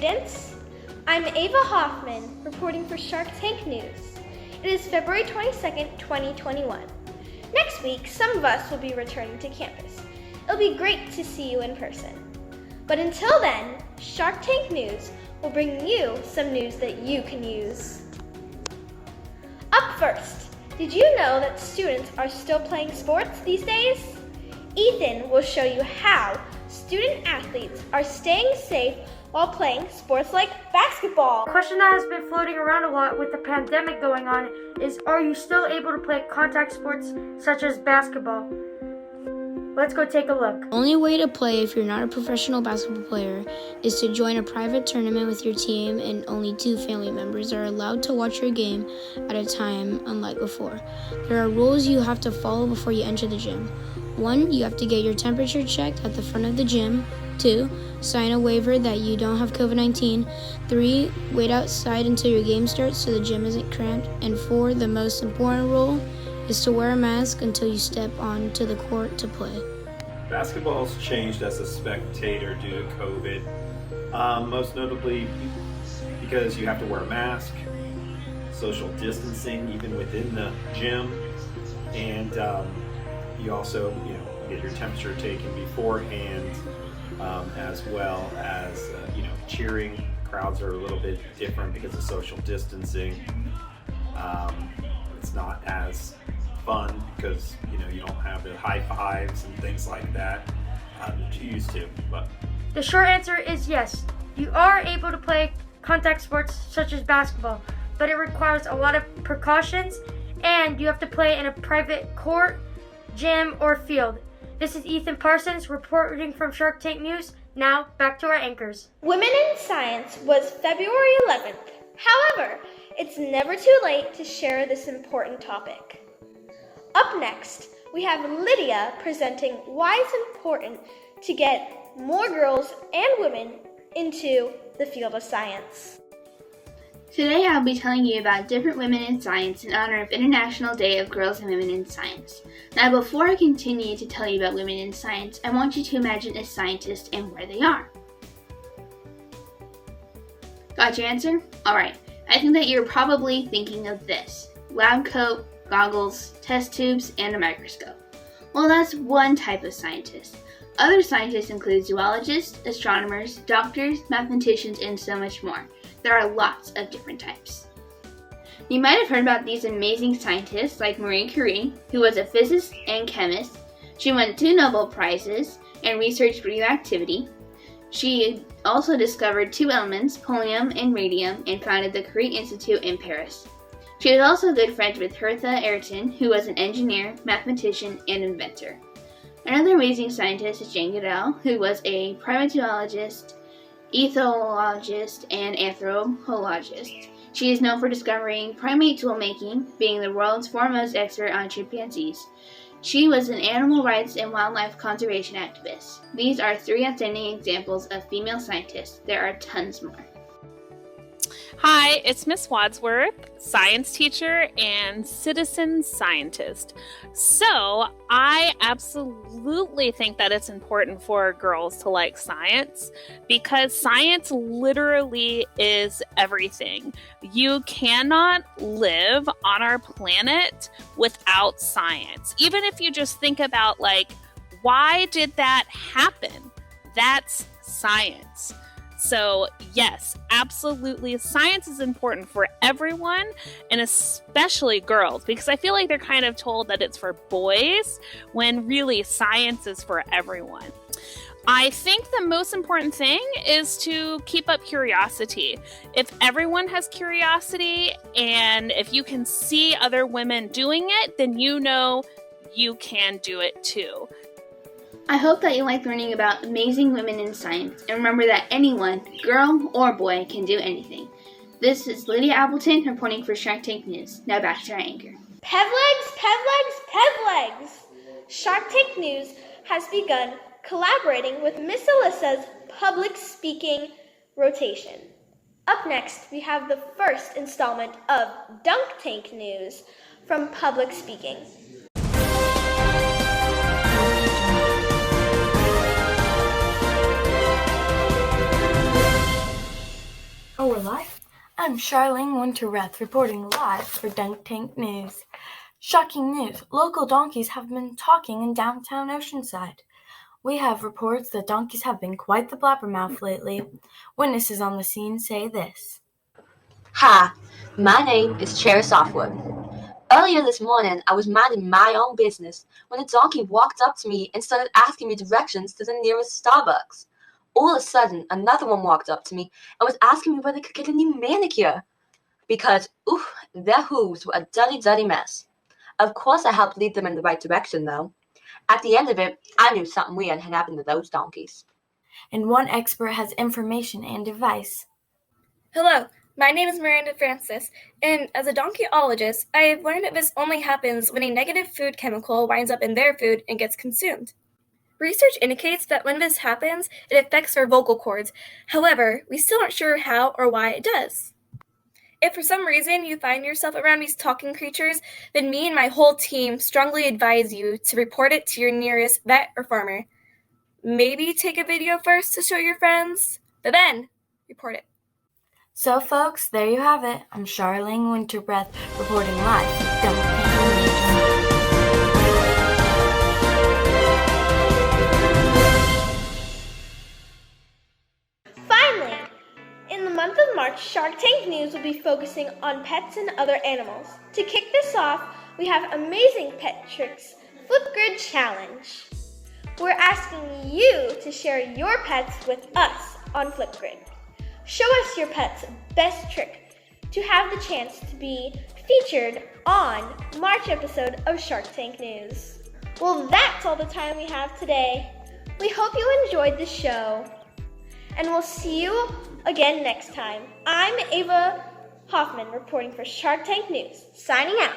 students. I'm Ava Hoffman, reporting for Shark Tank News. It is February 22nd, 2021. Next week, some of us will be returning to campus. It'll be great to see you in person. But until then, Shark Tank News will bring you some news that you can use. Up first, did you know that students are still playing sports these days? Ethan will show you how student athletes are staying safe while playing sports like basketball. A question that has been floating around a lot with the pandemic going on is, are you still able to play contact sports such as basketball? Let's go take a look. The only way to play if you're not a professional basketball player is to join a private tournament with your team, and only 2 family members are allowed to watch your game at a time, unlike before. There are rules you have to follow before you enter the gym. 1, you have to get your temperature checked at the front of the gym. 2, sign a waiver that you don't have COVID-19. 3, wait outside until your game starts so the gym isn't cramped. And 4, the most important rule is to wear a mask until you step onto the court to play. Basketball's changed as a spectator due to COVID, most notably because you have to wear a mask, social distancing even within the gym, and you also get your temperature taken beforehand, as well as cheering. Crowds are a little bit different because of social distancing. It's not as fun because you don't have the high fives and things like that that you used to. But the short answer is yes. You are able to play contact sports such as basketball, but it requires a lot of precautions, and you have to play in a private court, gym, or field. This is Ethan Parsons reporting from Shark Tank News. Now, back to our anchors. Women in Science was February 11th. However, it's never too late to share this important topic. Up next, we have Lydia presenting why it's important to get more girls and women into the field of science. Today I'll be telling you about different women in science in honor of International Day of Girls and Women in Science. Now, before I continue to tell you about women in science, I want you to imagine a scientist and where they are. Got your answer? Alright, I think that you're probably thinking of this: lab coat, goggles, test tubes, and a microscope. Well, that's one type of scientist. Other scientists include zoologists, astronomers, doctors, mathematicians, and so much more. There are lots of different types. You might have heard about these amazing scientists like Marie Curie, who was a physicist and chemist. She won 2 Nobel Prizes and researched radioactivity. She also discovered 2 elements, polonium and radium, and founded the Curie Institute in Paris. She was also good friends with Hertha Ayrton, who was an engineer, mathematician, and inventor. Another amazing scientist is Jane Goodall, who was a primatologist, ethologist, and anthropologist. She is known for discovering primate tool making, being the world's foremost expert on chimpanzees. She was an animal rights and wildlife conservation activist. These are 3 outstanding examples of female scientists. There are tons more. Hi, it's Miss Wadsworth, science teacher and citizen scientist. So I absolutely think that it's important for girls to like science, because science literally is everything. You cannot live on our planet without science. Even if you just think about, why did that happen? That's science. So yes, absolutely, science is important for everyone, and especially girls, because I feel like they're kind of told that it's for boys, when really science is for everyone. I think the most important thing is to keep up curiosity. If everyone has curiosity, and if you can see other women doing it, then you can do it too. I hope that you like learning about amazing women in science, and remember that anyone, girl or boy, can do anything. This is Lydia Appleton reporting for Shark Tank News. Now back to our anchor. Pevlegs! Shark Tank News has begun collaborating with Miss Alyssa's public speaking rotation. Up next, we have the first installment of Dunk Tank News from Public Speaking. we're live? I'm Charlene Winterreth reporting live for Dunk Tank News. Shocking news, local donkeys have been talking in downtown Oceanside. We have reports that donkeys have been quite the blabbermouth lately. Witnesses on the scene say this. Hi, my name is Cherry Softwood. Earlier this morning, I was minding my own business when a donkey walked up to me and started asking me directions to the nearest Starbucks. All of a sudden, another one walked up to me and was asking me where they could get a new manicure because, their hooves were a dirty mess. Of course, I helped lead them in the right direction, though. At the end of it, I knew something weird had happened to those donkeys. And one expert has information and advice. Hello, my name is Miranda Francis, and as a donkeyologist, I have learned that this only happens when a negative food chemical winds up in their food and gets consumed. Research indicates that when this happens, it affects our vocal cords. However, we still aren't sure how or why it does. If for some reason you find yourself around these talking creatures, then me and my whole team strongly advise you to report it to your nearest vet or farmer. Maybe take a video first to show your friends, but then report it. So folks, there you have it. I'm Charlene Winterbreath reporting live for Dunk Tank News. Finally, in the month of March, Shark Tank News will be focusing on pets and other animals. To kick this off, we have Amazing Pet Tricks Flipgrid Challenge. We're asking you to share your pets with us on Flipgrid. Show us your pet's best trick to have the chance to be featured on March episode of Shark Tank News. Well, that's all the time we have today. We hope you enjoyed the show, and we'll see you again next time. I'm Ava Hoffman reporting for Shark Tank News, signing out.